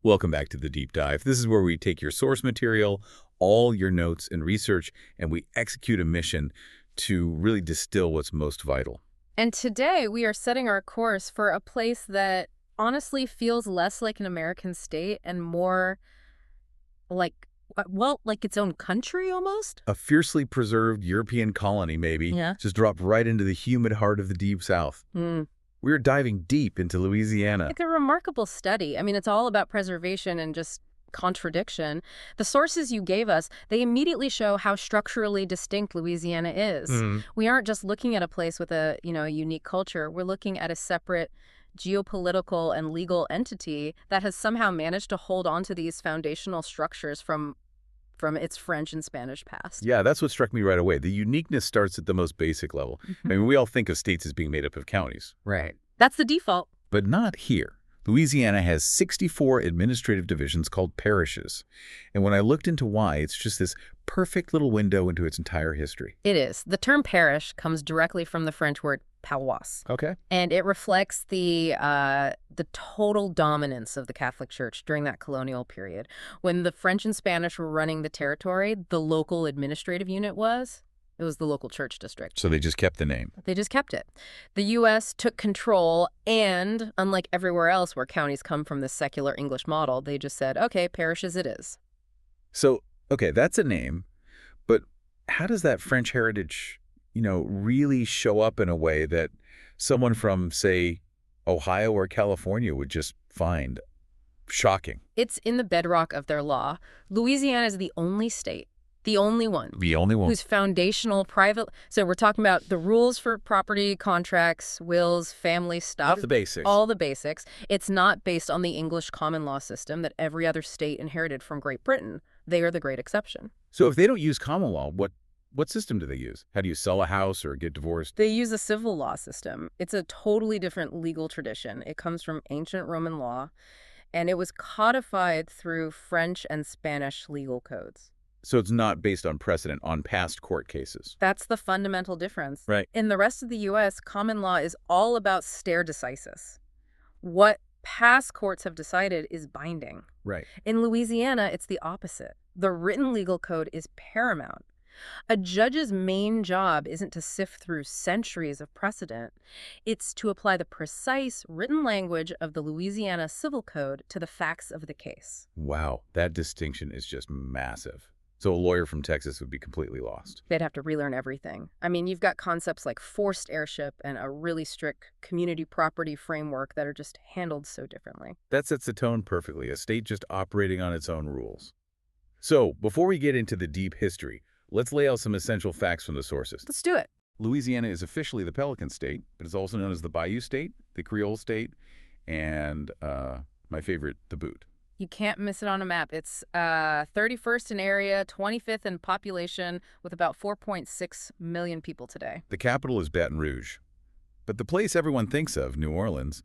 Welcome back to the Deep Dive. This is where we take your source material, all your notes and research, and we execute a mission to really distill what's most vital. And today we are setting our course for a place that honestly feels less like an American state and more like, like its own country almost. A fiercely preserved European colony, maybe, Yeah. just dropped right into the humid heart of the Deep South. We're diving deep into Louisiana. It's a remarkable study. I mean, it's all about preservation and just contradiction. The sources you gave us, they immediately show how structurally distinct Louisiana is. We aren't just looking at a place with a unique culture. We're looking at a separate geopolitical and legal entity that has somehow managed to hold on to these foundational structures from its French and Spanish past. Yeah, that's what struck me right away. The uniqueness starts at the most basic level. I mean, we all think of states as being made up of counties. Right. That's the default. But not here. Louisiana has 64 administrative divisions called parishes. And when I looked into why, it's just this perfect little window into its entire history. It is. The term parish comes directly from the French word paroisse. Okay. And it reflects the total dominance of the Catholic Church during that colonial period. When the French and Spanish were running the territory, the local administrative unit was the local church district. So they just kept the name. They just kept it. The U.S. took control, and unlike everywhere else where counties come from this secular English model, they just said, okay, parishes it is. So, okay, that's a name, but how does that French heritage, really show up in a way that someone from, say, Ohio or California would just find shocking? It's in the bedrock of their law. Louisiana is the only state, the only one whose foundational private... So we're talking about the rules for property, contracts, wills, family stuff. All the basics. All the basics. It's not based on the English common law system that every other state inherited from Great Britain. They are the great exception. So if they don't use common law, what system do they use? How do you sell a house or get divorced? They use a civil law system. It's a totally different legal tradition. It comes from ancient Roman law, and it was codified through French and Spanish legal codes. So it's not based on precedent, on past court cases. That's the fundamental difference. Right. In the rest of the U.S., common law is all about stare decisis. What past courts have decided is binding. Right. In Louisiana, it's the opposite. The written legal code is paramount. A judge's main job isn't to sift through centuries of precedent. It's to apply the precise written language of the Louisiana Civil Code to the facts of the case. Wow, that distinction is just massive. So a lawyer from Texas would be completely lost. They'd have to relearn everything. I mean, you've got concepts like forced heirship and a really strict community property framework that are just handled so differently. That sets the tone perfectly, a state just operating on its own rules. So, before we get into the deep history, let's lay out some essential facts from the sources. Let's do it. Louisiana is officially the Pelican State, but it's also known as the Bayou State, the Creole State, and my favorite, the Boot. You can't miss it on a map. It's 31st in area, 25th in population, with about 4.6 million people today. The capital is Baton Rouge. But the place everyone thinks of, New Orleans,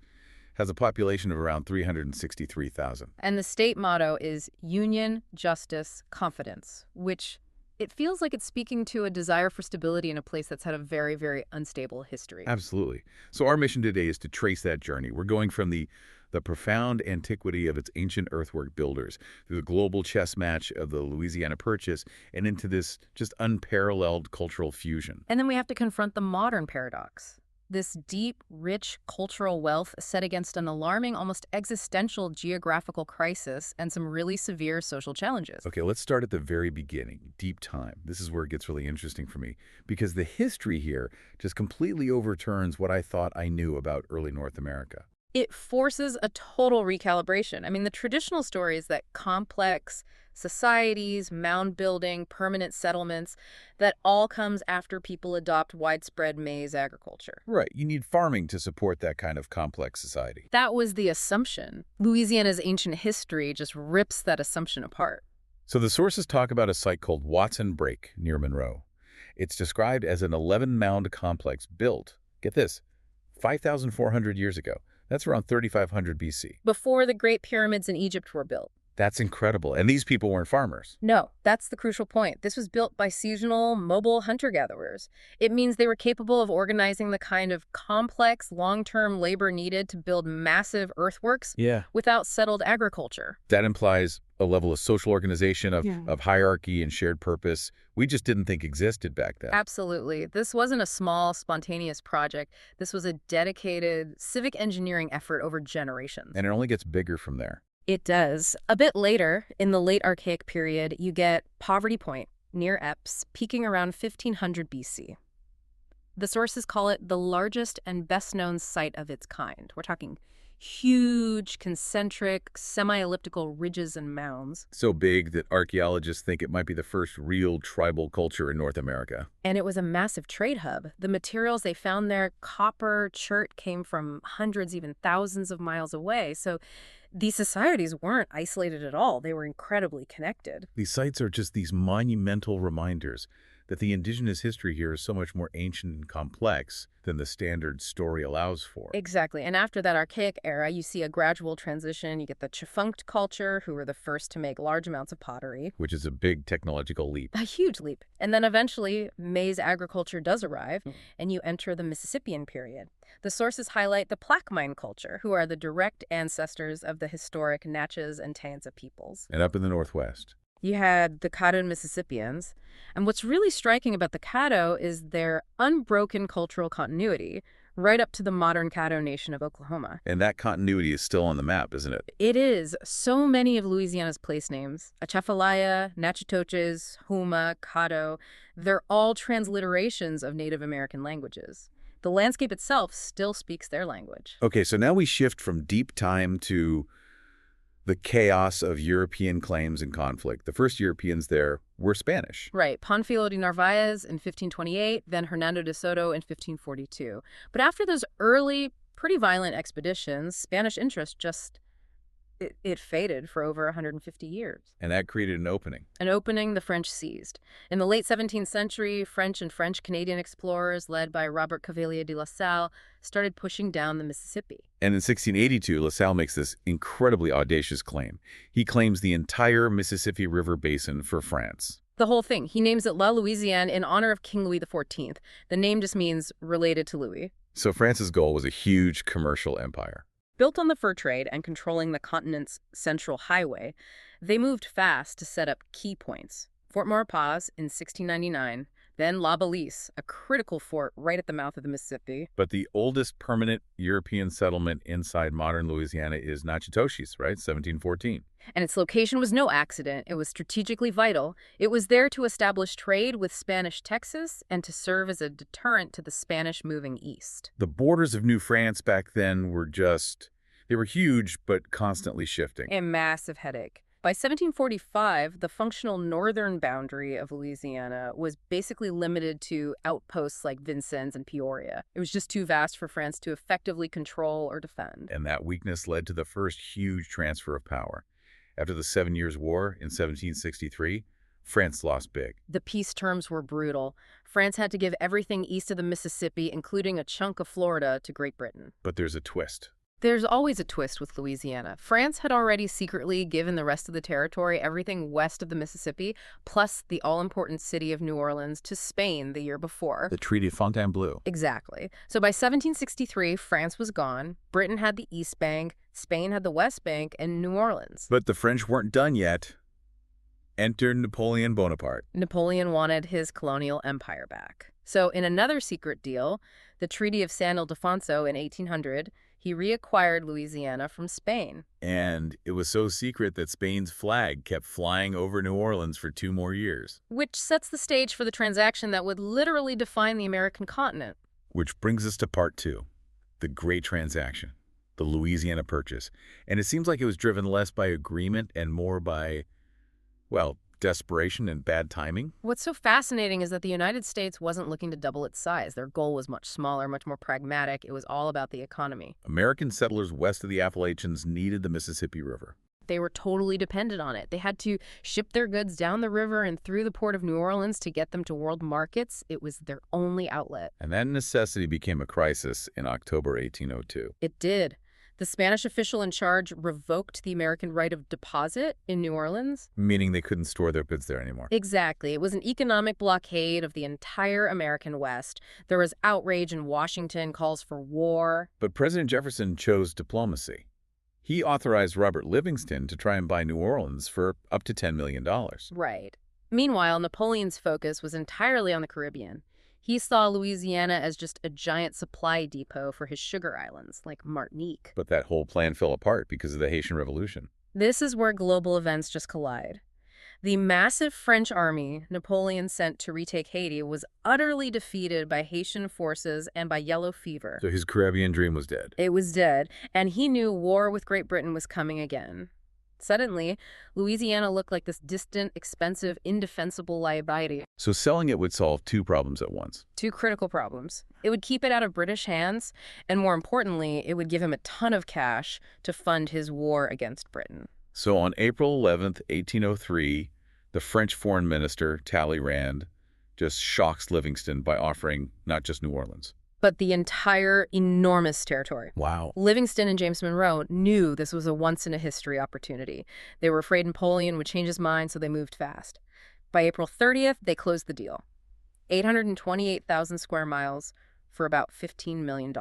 has a population of around 363,000. And the state motto is Union, Justice, Confidence, which it feels like it's speaking to a desire for stability in a place that's had a very, very unstable history. Absolutely. So our mission today is to trace that journey. We're going from the profound antiquity of its ancient earthwork builders through the global chess match of the Louisiana Purchase and into this just unparalleled cultural fusion. And then we have to confront the modern paradox. This deep, rich cultural wealth set against an alarming, almost existential geographical crisis and some really severe social challenges. Okay, let's start at the very beginning, deep time. This is where it gets really interesting for me because the history here just completely overturns what I thought I knew about early North America. It forces a total recalibration. I mean, the traditional story is that complex societies, mound building, permanent settlements, that all comes after people adopt widespread maize agriculture. Right. You need farming to support that kind of complex society. That was the assumption. Louisiana's ancient history just rips that assumption apart. So the sources talk about a site called Watson Break near Monroe. It's described as an 11-mound complex built, get this, 5,400 years ago. That's around 3,500 BC. Before the Great Pyramids in Egypt were built. That's incredible. And these people weren't farmers. No, that's the crucial point. This was built by seasonal, mobile hunter-gatherers. It means they were capable of organizing the kind of complex, long-term labor needed to build massive earthworks Yeah. without settled agriculture. That implies a level of social organization, Yeah. of hierarchy and shared purpose we just didn't think existed back then. Absolutely. This wasn't a small, spontaneous project. This was a dedicated civic engineering effort over generations. And it only gets bigger from there. It does. A bit later, in the late Archaic period, you get Poverty Point, near Epes, peaking around 1500 BC. The sources call it the largest and best-known site of its kind. We're talking huge, concentric, semi-elliptical ridges and mounds. So big that archaeologists think it might be the first real tribal culture in North America. And it was a massive trade hub. The materials they found there, copper, chert, came from hundreds, even thousands of miles away. So these societies weren't isolated at all. They were incredibly connected. These sites are just these monumental reminders that the indigenous history here is so much more ancient and complex than the standard story allows for. Exactly. And after that Archaic era, you see a gradual transition. You get the Chifunct culture, who were the first to make large amounts of pottery. Which is a big technological leap. A huge leap. And then eventually, maize agriculture does arrive, and you enter the Mississippian period. The sources highlight the Plaquemine culture, who are the direct ancestors of the historic Natchez and Tanza peoples. And up in the Northwest. You had the Caddo Mississippians. And what's really striking about the Caddo is their unbroken cultural continuity, right up to the modern Caddo Nation of Oklahoma. And that continuity is still on the map, isn't it? It is. So many of Louisiana's place names, Atchafalaya, Natchitoches, Houma, Caddo, they're all transliterations of Native American languages. The landscape itself still speaks their language. Okay, so now we shift from deep time to the chaos of European claims and conflict. The first Europeans there were Spanish. Right. Panfilo de Narvaez in 1528, then Hernando de Soto in 1542. But after those early, pretty violent expeditions, Spanish interest just, it faded for over 150 years. And that created an opening. An opening the French seized. In the late 17th century, French and French-Canadian explorers, led by Robert Cavelier de La Salle, started pushing down the Mississippi. And in 1682, La Salle makes this incredibly audacious claim. He claims the entire Mississippi River basin for France. The whole thing. He names it La Louisiane in honor of King Louis XIV. The name just means related to Louis. So France's goal was a huge commercial empire. Built on the fur trade and controlling the continent's central highway, they moved fast to set up key points. Fort Maurepas in 1699, then La Balise, a critical fort right at the mouth of the Mississippi. But the oldest permanent European settlement inside modern Louisiana is Natchitoches, right? 1714. And its location was no accident. It was strategically vital. It was there to establish trade with Spanish Texas and to serve as a deterrent to the Spanish moving east. The borders of New France back then were they were huge, but constantly shifting. A massive headache. By 1745, the functional northern boundary of Louisiana was basically limited to outposts like Vincennes and Peoria. It was just too vast for France to effectively control or defend. And that weakness led to the first huge transfer of power. After the 7 Years' War in 1763, France lost big. The peace terms were brutal. France had to give everything east of the Mississippi, including a chunk of Florida, to Great Britain. But there's a twist. There's always a twist with Louisiana. France had already secretly given the rest of the territory, everything west of the Mississippi, plus the all-important city of New Orleans, to Spain the year before. The Treaty of Fontainebleau. Exactly. So by 1763, France was gone. Britain had the East Bank, Spain had the West Bank, and New Orleans. But the French weren't done yet. Enter Napoleon Bonaparte. Napoleon wanted his colonial empire back. So in another secret deal, the Treaty of San Ildefonso in 1800, he reacquired Louisiana from Spain. And it was so secret that Spain's flag kept flying over New Orleans for 2 more years. Which sets the stage for the transaction that would literally define the American continent. Which brings us to part 2, the great transaction, the Louisiana Purchase. And it seems like it was driven less by agreement and more by, well, desperation and bad timing. What's so fascinating is that the United States wasn't looking to double its size. Their goal was much smaller, much more pragmatic. It was all about the economy. American settlers west of the Appalachians needed the Mississippi River. They were totally dependent on it. They had to ship their goods down the river and through the port of New Orleans to get them to world markets. It was their only outlet. And that necessity became a crisis in October 1802. It did. The Spanish official in charge revoked the American right of deposit in New Orleans. Meaning they couldn't store their goods there anymore. Exactly. It was an economic blockade of the entire American West. There was outrage in Washington, calls for war. But President Jefferson chose diplomacy. He authorized Robert Livingston to try and buy New Orleans for up to $10 million. Right. Meanwhile, Napoleon's focus was entirely on the Caribbean. He saw Louisiana as just a giant supply depot for his sugar islands, like Martinique. But that whole plan fell apart because of the Haitian Revolution. This is where global events just collide. The massive French army Napoleon sent to retake Haiti was utterly defeated by Haitian forces and by yellow fever. So his Caribbean dream was dead. It was dead, and he knew war with Great Britain was coming again. Suddenly, Louisiana looked like this distant, expensive, indefensible liability. So selling it would solve two problems at once. Two critical problems. It would keep it out of British hands, and more importantly, it would give him a ton of cash to fund his war against Britain. So on April 11th, 1803, the French foreign minister, Talleyrand, just shocks Livingston by offering not just New Orleans, but the entire enormous territory. Wow. Livingston and James Monroe knew this was a once-in-a-history opportunity. They were afraid Napoleon would change his mind, so they moved fast. By April 30th, they closed the deal. 828,000 square miles for about $15 million.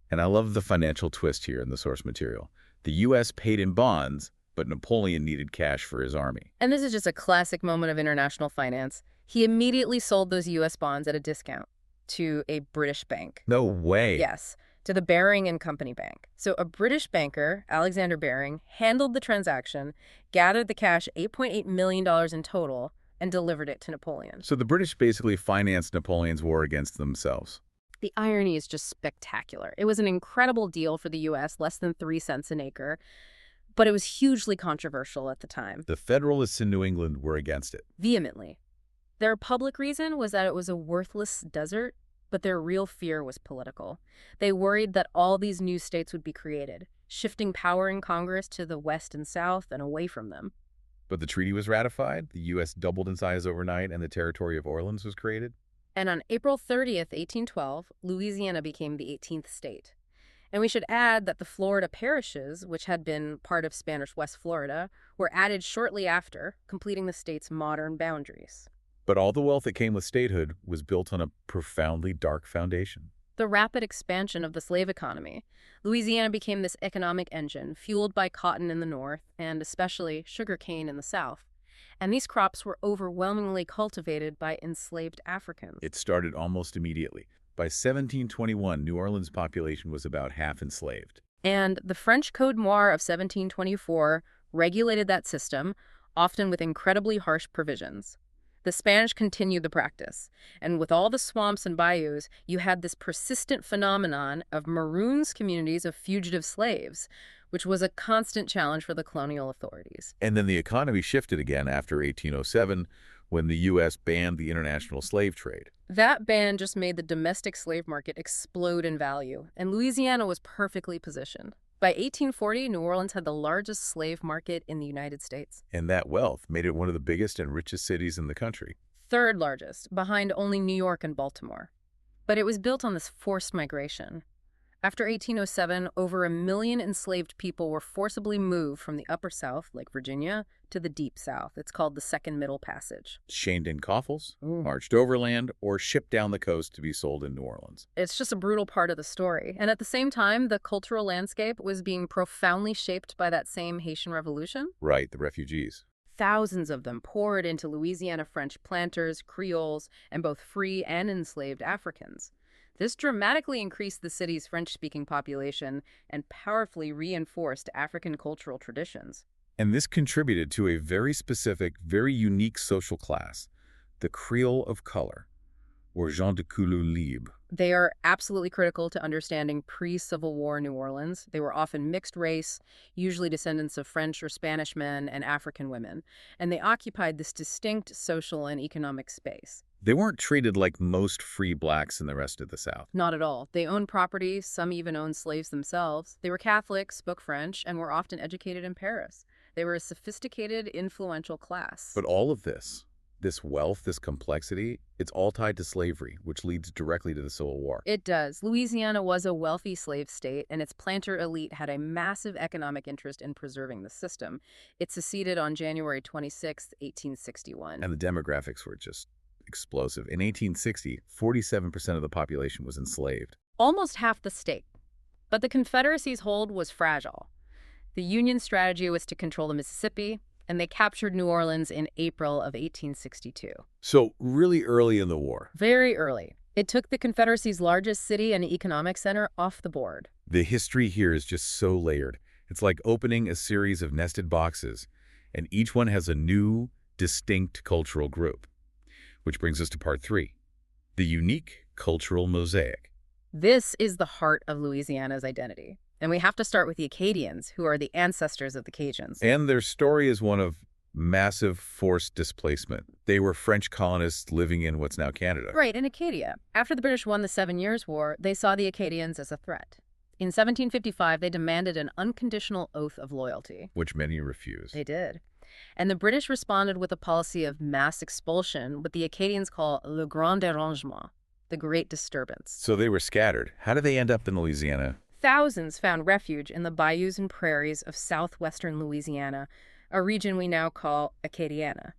And I love the financial twist here in the source material. The U.S. paid in bonds, but Napoleon needed cash for his army. And this is just a classic moment of international finance. He immediately sold those U.S. bonds at a discount to a British bank. No way. Yes, to the Baring and Company Bank. So a British banker, Alexander Baring, handled the transaction, gathered the cash, $8.8 million in total, and delivered it to Napoleon. So the British basically financed Napoleon's war against themselves. The irony is just spectacular. It was an incredible deal for the U.S., less than 3 cents an acre, but it was hugely controversial at the time. The Federalists in New England were against it. Vehemently. Their public reason was that it was a worthless desert, but their real fear was political. They worried that all these new states would be created, shifting power in Congress to the West and South and away from them. But the treaty was ratified, the U.S. doubled in size overnight, and the territory of Orleans was created. And on April 30th, 1812, Louisiana became the 18th state. And we should add that the Florida parishes, which had been part of Spanish West Florida, were added shortly after, completing the state's modern boundaries. But all the wealth that came with statehood was built on a profoundly dark foundation. The rapid expansion of the slave economy. Louisiana became this economic engine, fueled by cotton in the north, and especially sugarcane in the south. And these crops were overwhelmingly cultivated by enslaved Africans. It started almost immediately. By 1721, New Orleans' population was about half enslaved. And the French Code Noir of 1724 regulated that system, often with incredibly harsh provisions. The Spanish continued the practice, and with all the swamps and bayous, you had this persistent phenomenon of maroons communities of fugitive slaves, which was a constant challenge for the colonial authorities. And then the economy shifted again after 1807, when the U.S. banned the international slave trade. That ban just made the domestic slave market explode in value, and Louisiana was perfectly positioned. By 1840, New Orleans had the largest slave market in the United States. And that wealth made it one of the biggest and richest cities in the country. Third largest, behind only New York and Baltimore. But it was built on this forced migration. After 1807, over 1 million enslaved people were forcibly moved from the Upper South, like Virginia, to the Deep South. It's called the Second Middle Passage. Chained in coffles, marched overland, or shipped down the coast to be sold in New Orleans. It's just a brutal part of the story. And at the same time, the cultural landscape was being profoundly shaped by that same Haitian Revolution. Right, the refugees. Thousands of them poured into Louisiana French planters, Creoles, and both free and enslaved Africans. This dramatically increased the city's French-speaking population and powerfully reinforced African cultural traditions. And this contributed to a very specific, very unique social class, the Creole of color, or gens de couleur libre. They are absolutely critical to understanding pre-Civil War New Orleans. They were often mixed race, usually descendants of French or Spanish men and African women, and they occupied this distinct social and economic space. They weren't treated like most free blacks in the rest of the South. Not at all. They owned property, some even owned slaves themselves. They were Catholic, spoke French, and were often educated in Paris. They were a sophisticated, influential class. But all of this, this wealth, this complexity, it's all tied to slavery, which leads directly to the Civil War. It does. Louisiana was a wealthy slave state, and its planter elite had a massive economic interest in preserving the system. It seceded on January 26, 1861. And the demographics were just explosive. In 1860, 47% of the population was enslaved. Almost half the state. But the Confederacy's hold was fragile. The Union strategy was to control the Mississippi, and they captured New Orleans in April of 1862. So really early in the war. Very early. It took the Confederacy's largest city and economic center off the board. The history here is just so layered. It's like opening a series of nested boxes, and each one has a new, distinct cultural group. Which brings us to part 3, the unique cultural mosaic. This is the heart of Louisiana's identity. And we have to start with the Acadians, who are the ancestors of the Cajuns. And their story is one of massive forced displacement. They were French colonists living in what's now Canada. Right, in Acadia. After the British won the 7 Years' War, they saw the Acadians as a threat. In 1755, they demanded an unconditional oath of loyalty. Which many refused. They did. And the British responded with a policy of mass expulsion, what the Acadians call le grand dérangement, the Great Disturbance. So they were scattered. How did they end up in Louisiana? Thousands found refuge in the bayous and prairies of southwestern Louisiana, a region we now call Acadiana.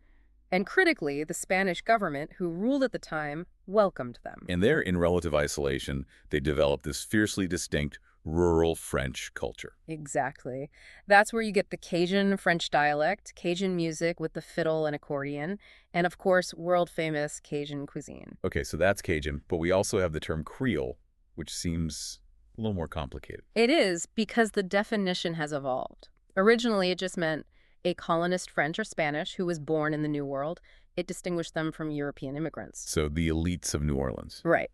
And critically, the Spanish government, who ruled at the time, welcomed them. And there, in relative isolation, they developed this fiercely distinct rural French culture. Exactly. That's where you get the Cajun French dialect, Cajun music with the fiddle and accordion, and of course, world-famous Cajun cuisine. Okay, so that's Cajun, but we also have the term Creole, which seems a little more complicated. It is, because the definition has evolved. Originally, it just meant a colonist French or Spanish who was born in the New World. It distinguished them from European immigrants. So the elites of New Orleans. Right.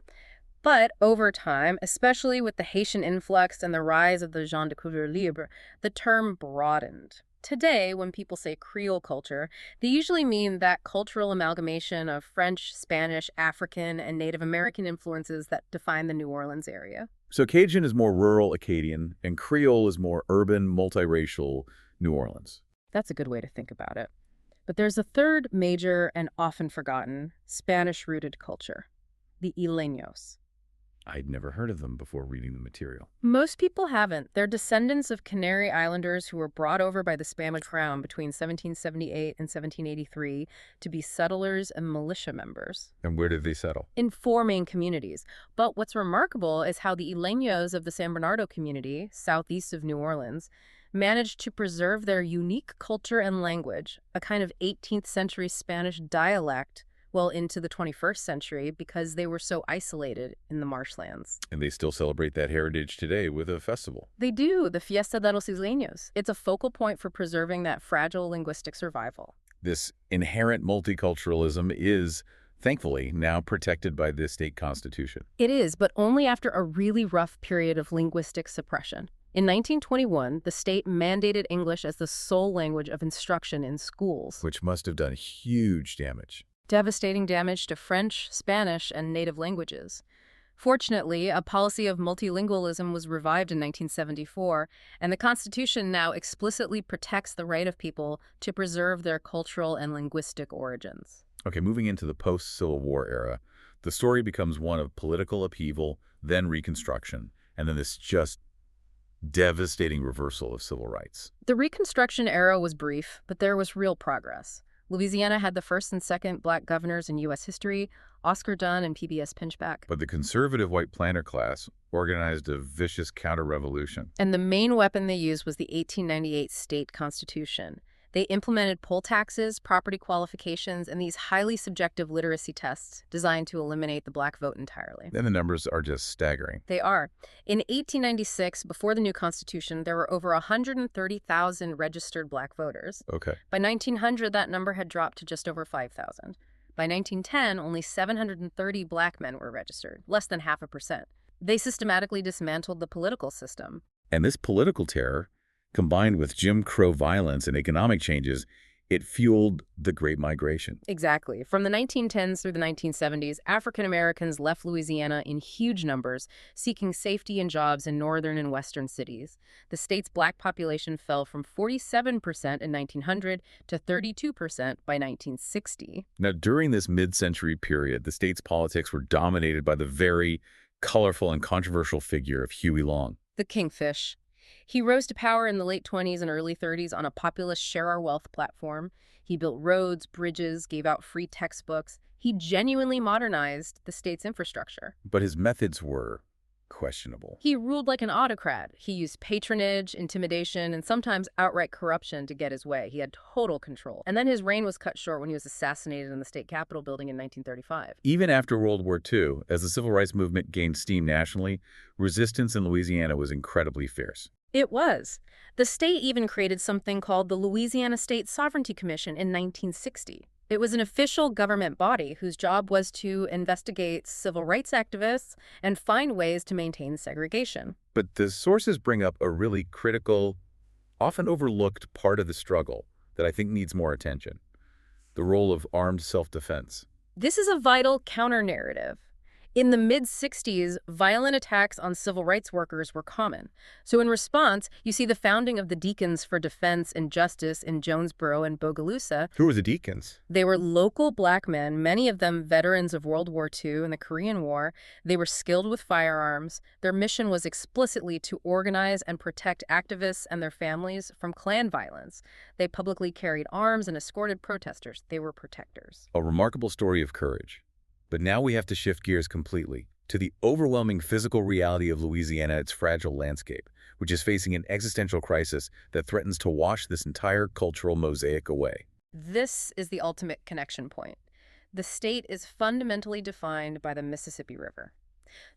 But over time, especially with the Haitian influx and the rise of the gens de couleur libre, the term broadened. Today, when people say Creole culture, they usually mean that cultural amalgamation of French, Spanish, African, and Native American influences that define the New Orleans area. So Cajun is more rural Acadian, and Creole is more urban, multiracial New Orleans. That's a good way to think about it. But there's a third major and often forgotten Spanish-rooted culture, the Isleños. I'd never heard of them before reading the material. Most people haven't. They're descendants of Canary Islanders who were brought over by the Spanish crown between 1778 and 1783 to be settlers and militia members. And where did they settle? In 4 main communities. But what's remarkable is how the Isleños of the San Bernardino community, southeast of New Orleans, managed to preserve their unique culture and language, a kind of 18th century Spanish dialect, well into the 21st century because they were so isolated in the marshlands. And they still celebrate that heritage today with a festival. They do, the Fiesta de los Isleños. It's a focal point for preserving that fragile linguistic survival. This inherent multiculturalism is, thankfully, now protected by the state constitution. It is, but only after a really rough period of linguistic suppression. In 1921, the state mandated English as the sole language of instruction in schools. Which must have done huge damage. Devastating damage to French, Spanish, and native languages. Fortunately, a policy of multilingualism was revived in 1974, and the Constitution now explicitly protects the right of people to preserve their cultural and linguistic origins. Okay, moving into the post-Civil War era, the story becomes one of political upheaval, then Reconstruction, and then this just devastating reversal of civil rights. The Reconstruction era was brief, but there was real progress. Louisiana had the first and second black governors in U.S. history, Oscar Dunn and PBS Pinchback. But the conservative white planter class organized a vicious counter-revolution. And the main weapon they used was the 1898 state constitution. They implemented poll taxes, property qualifications, and these highly subjective literacy tests designed to eliminate the black vote entirely. And the numbers are just staggering. They are. In 1896, before the new constitution, there were over 130,000 registered black voters. Okay. By 1900, that number had dropped to just over 5,000. By 1910, only 730 black men were registered, less than 0.5%. They systematically dismantled the political system. And this political terror, combined with Jim Crow violence and economic changes, It fueled the Great Migration. Exactly. From the 1910s through the 1970s, African Americans left Louisiana in huge numbers, seeking safety and jobs in northern and western cities. The state's black population fell from 47% in 1900 to 32% by 1960. Now, during this mid-century period, the state's politics were dominated by the very colorful and controversial figure of Huey Long. The Kingfish. He rose to power in the late 20s and early 30s on a populist share our wealth platform. He built roads, bridges, gave out free textbooks. He genuinely modernized the state's infrastructure. But his methods were questionable. He ruled like an autocrat. He used patronage, intimidation, and sometimes outright corruption to get his way. He had total control. And then his reign was cut short when he was assassinated in the state capitol building in 1935. Even after World War II, as the civil rights movement gained steam nationally, resistance in Louisiana was incredibly fierce. It was. The state even created something called the Louisiana State Sovereignty Commission in 1960. It was an official government body whose job was to investigate civil rights activists and find ways to maintain segregation. But the sources bring up a really critical, often overlooked part of the struggle that I think needs more attention: the role of armed self-defense. This is a vital counter-narrative. In the mid-60s, violent attacks on civil rights workers were common. So in response, you see the founding of the Deacons for Defense and Justice in Jonesboro and Bogalusa. Who were the Deacons? They were local black men, many of them veterans of World War II and the Korean War. They were skilled with firearms. Their mission was explicitly to organize and protect activists and their families from Klan violence. They publicly carried arms and escorted protesters. They were protectors. A remarkable story of courage. But now we have to shift gears completely to the overwhelming physical reality of Louisiana, its fragile landscape, which is facing an existential crisis that threatens to wash this entire cultural mosaic away. This is the ultimate connection point. The state is fundamentally defined by the Mississippi River.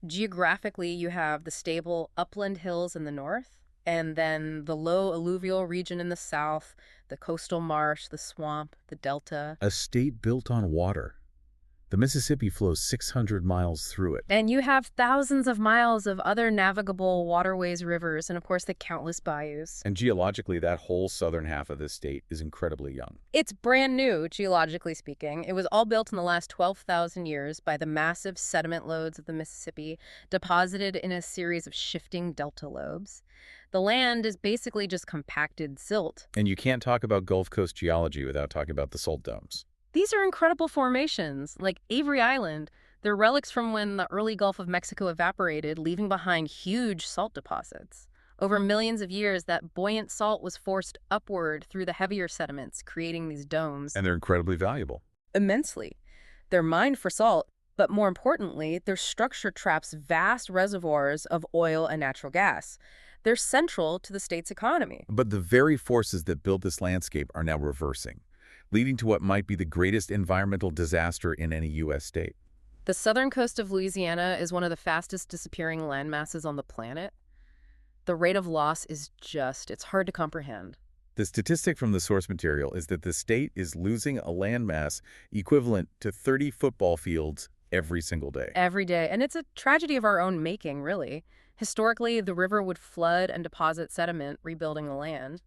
Geographically, you have the stable upland hills in the north, and then the low alluvial region in the south, the coastal marsh, the swamp, the delta. A state built on water. The Mississippi flows 600 miles through it. And you have thousands of miles of other navigable waterways, rivers, and of course the countless bayous. And geologically, that whole southern half of this state is incredibly young. It's brand new, geologically speaking. It was all built in the last 12,000 years by the massive sediment lodes of the Mississippi, deposited in a series of shifting delta lobes. The land is basically just compacted silt. And you can't talk about Gulf Coast geology without talking about the salt domes. These are incredible formations, like Avery Island. They're relics from when the early Gulf of Mexico evaporated, leaving behind huge salt deposits. Over millions of years, that buoyant salt was forced upward through the heavier sediments, creating these domes. And they're incredibly valuable. Immensely. They're mined for salt, but more importantly, their structure traps vast reservoirs of oil and natural gas. They're central to the state's economy. But the very forces that built this landscape are now reversing, leading to what might be the greatest environmental disaster in any U.S. state. The southern coast of Louisiana is one of the fastest disappearing landmasses on the planet. The rate of loss is it's hard to comprehend. The statistic from the source material is that the state is losing a landmass equivalent to 30 football fields every single day. Every day. And it's a tragedy of our own making, really. Historically, the river would flood and deposit sediment, rebuilding the land.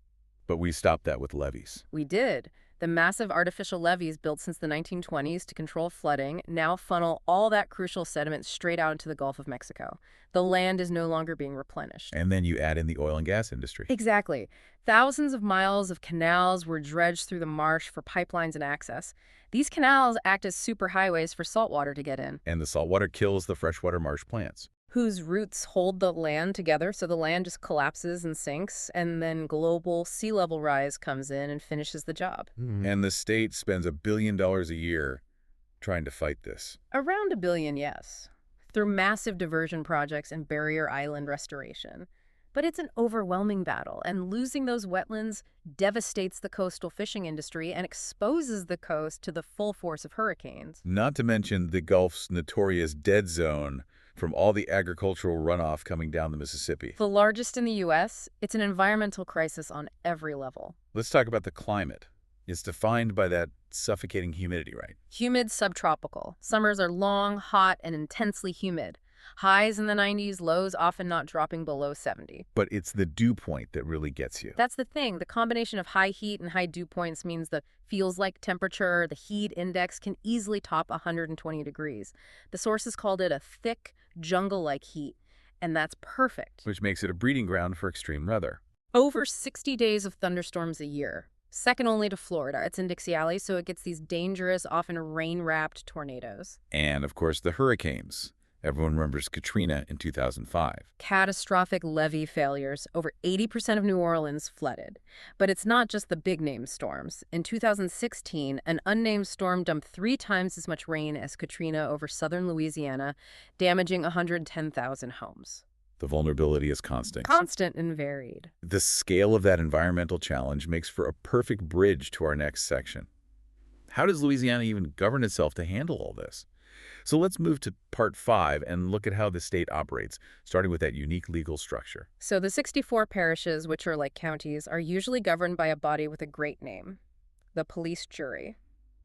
But we stopped that with levees. We did. The massive artificial levees built since the 1920s to control flooding now funnel all that crucial sediment straight out into the Gulf of Mexico. The land is no longer being replenished. And then you add in the oil and gas industry. Exactly. Thousands of miles of canals were dredged through the marsh for pipelines and access. These canals act as superhighways for saltwater to get in. And the saltwater kills the freshwater marsh plants, whose roots hold the land together, so the land just collapses and sinks, and then global sea level rise comes in and finishes the job. And the state spends $1 billion a year trying to fight this. Around $1 billion, yes, through massive diversion projects and barrier island restoration. But it's an overwhelming battle, and losing those wetlands devastates the coastal fishing industry and exposes the coast to the full force of hurricanes. Not to mention the Gulf's notorious dead zone from all the agricultural runoff coming down the Mississippi. The largest in the U.S., it's an environmental crisis on every level. Let's talk about the climate. It's defined by that suffocating humidity, right? Humid subtropical. Summers are long, hot, and intensely humid. Highs in the 90s, lows often not dropping below 70. But it's the dew point that really gets you. That's the thing. The combination of high heat and high dew points means the feels-like temperature, the heat index, can easily top 120 degrees. The sources called it a thick, jungle-like heat, and that's perfect. Which makes it a breeding ground for extreme weather. Over 60 days of thunderstorms a year. Second only to Florida. It's in Dixie Alley, so it gets these dangerous, often rain-wrapped tornadoes. And, of course, the hurricanes. Everyone remembers Katrina in 2005. Catastrophic levee failures. Over 80% of New Orleans flooded. But it's not just the big-name storms. In 2016, an unnamed storm dumped 3 times as much rain as Katrina over southern Louisiana, damaging 110,000 homes. The vulnerability is constant. Constant and varied. The scale of that environmental challenge makes for a perfect bridge to our next section. How does Louisiana even govern itself to handle all this? So let's move to part 5 and look at how the state operates, starting with that unique legal structure. So the 64 parishes, which are like counties, are usually governed by a body with a great name, the police jury.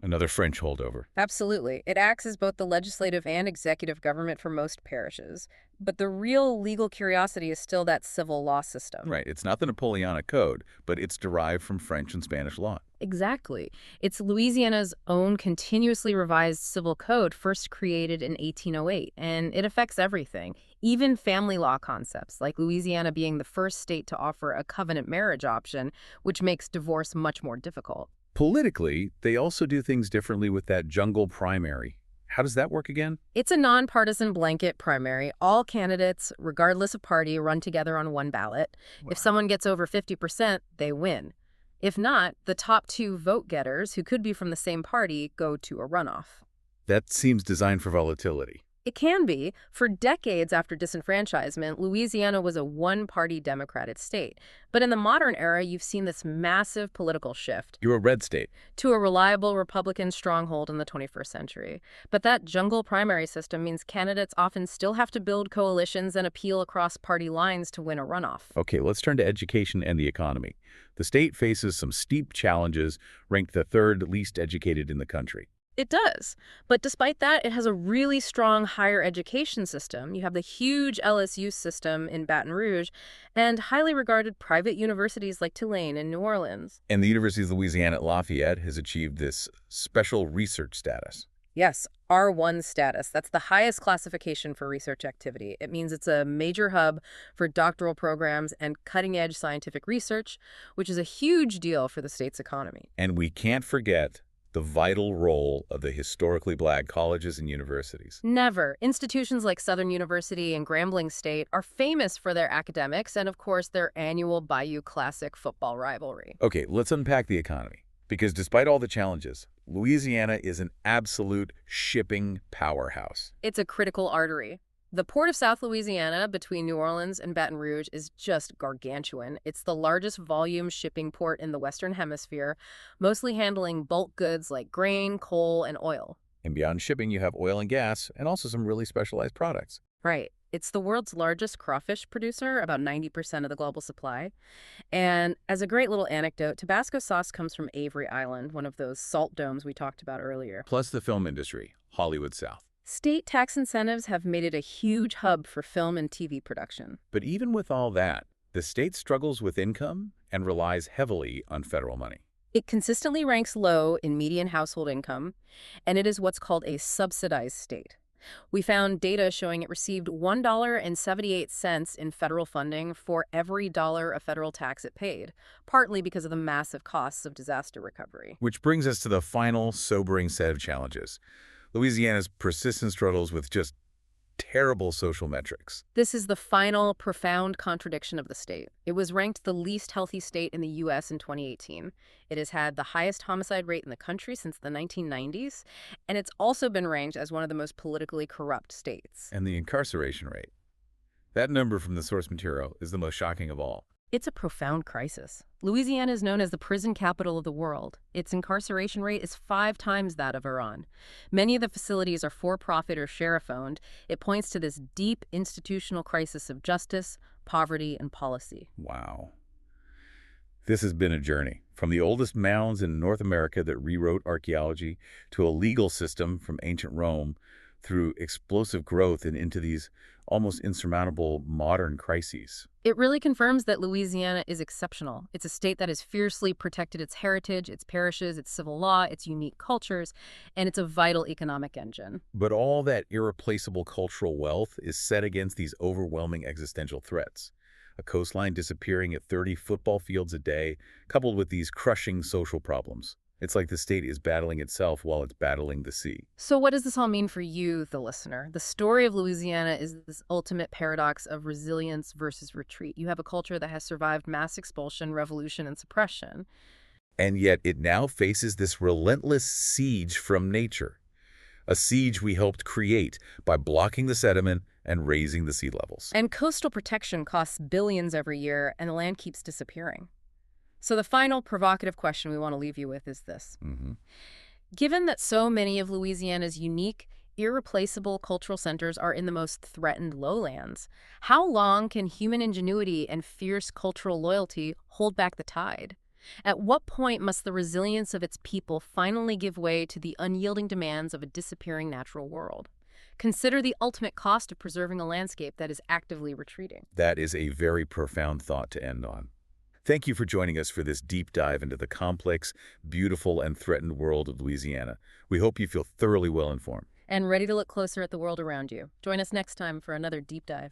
Another French holdover. Absolutely. It acts as both the legislative and executive government for most parishes. But the real legal curiosity is still that civil law system. Right. It's not the Napoleonic Code, but it's derived from French and Spanish law. Exactly. It's Louisiana's own continuously revised civil code, first created in 1808, and it affects everything, even family law concepts, like Louisiana being the first state to offer a covenant marriage option, which makes divorce much more difficult. Politically, they also do things differently with that jungle primary. How does that work again? It's a nonpartisan blanket primary. All candidates, regardless of party, run together on one ballot. Wow. If someone gets over 50%, they win. If not, the top 2 vote-getters, who could be from the same party, go to a runoff. That seems designed for volatility. It can be. For decades after disenfranchisement, Louisiana was a one-party Democratic state. But in the modern era, you've seen this massive political shift. You're a red state. To a reliable Republican stronghold in the 21st century. But that jungle primary system means candidates often still have to build coalitions and appeal across party lines to win a runoff. Okay, let's turn to education and the economy. The state faces some steep challenges, ranked the 3rd least educated in the country. It does. But despite that, it has a really strong higher education system. You have the huge LSU system in Baton Rouge and highly regarded private universities like Tulane in New Orleans. And the University of Louisiana at Lafayette has achieved this special research status. Yes, R1 status. That's the highest classification for research activity. It means it's a major hub for doctoral programs and cutting-edge scientific research, which is a huge deal for the state's economy. And we can't forget the vital role of the historically Black colleges and universities. Never. Institutions like Southern University and Grambling State are famous for their academics and, of course, their annual Bayou Classic football rivalry. Okay, let's unpack the economy. Because despite all the challenges, Louisiana is an absolute shipping powerhouse. It's a critical artery. The port of South Louisiana between New Orleans and Baton Rouge is just gargantuan. It's the largest volume shipping port in the Western Hemisphere, mostly handling bulk goods like grain, coal, and oil. And beyond shipping, you have oil and gas, and also some really specialized products. Right. It's the world's largest crawfish producer, about 90% of the global supply. And as a great little anecdote, Tabasco sauce comes from Avery Island, one of those salt domes we talked about earlier. Plus the film industry, Hollywood South. State tax incentives have made it a huge hub for film and TV production. But even with all that, the state struggles with income and relies heavily on federal money. It consistently ranks low in median household income, and it is what's called a subsidized state. We found data showing it received $1.78 in federal funding for every dollar of federal tax it paid, partly because of the massive costs of disaster recovery. Which brings us to the final sobering set of challenges. Louisiana's persistent struggles with just terrible social metrics. This is the final, profound contradiction of the state. It was ranked the least healthy state in the U.S. in 2018. It has had the highest homicide rate in the country since the 1990s, and it's also been ranked as one of the most politically corrupt states. And the incarceration rate. That number from the source material is the most shocking of all. It's a profound crisis. Louisiana is known as the prison capital of the world. Its incarceration rate is 5 times that of Iran. Many of the facilities are for-profit or sheriff-owned. It points to this deep institutional crisis of justice, poverty, and policy. Wow. This has been a journey, from the oldest mounds in North America that rewrote archaeology to a legal system from ancient Rome through explosive growth and into these almost insurmountable modern crises. It really confirms that Louisiana is exceptional. It's a state that has fiercely protected its heritage, its parishes, its civil law, its unique cultures, and it's a vital economic engine. But all that irreplaceable cultural wealth is set against these overwhelming existential threats. A coastline disappearing at 30 football fields a day, coupled with these crushing social problems. It's like the state is battling itself while it's battling the sea. So what does this all mean for you, the listener? The story of Louisiana is this ultimate paradox of resilience versus retreat. You have a culture that has survived mass expulsion, revolution, and suppression. And yet it now faces this relentless siege from nature. A siege we helped create by blocking the sediment and raising the sea levels. And coastal protection costs billions every year, and the land keeps disappearing. So the final provocative question we want to leave you with is this. Given that so many of Louisiana's unique, irreplaceable cultural centers are in the most threatened lowlands, how long can human ingenuity and fierce cultural loyalty hold back the tide? At what point must the resilience of its people finally give way to the unyielding demands of a disappearing natural world? Consider the ultimate cost of preserving a landscape that is actively retreating. That is a very profound thought to end on. Thank you for joining us for this deep dive into the complex, beautiful, and threatened world of Louisiana. We hope you feel thoroughly well informed. And ready to look closer at the world around you. Join us next time for another deep dive.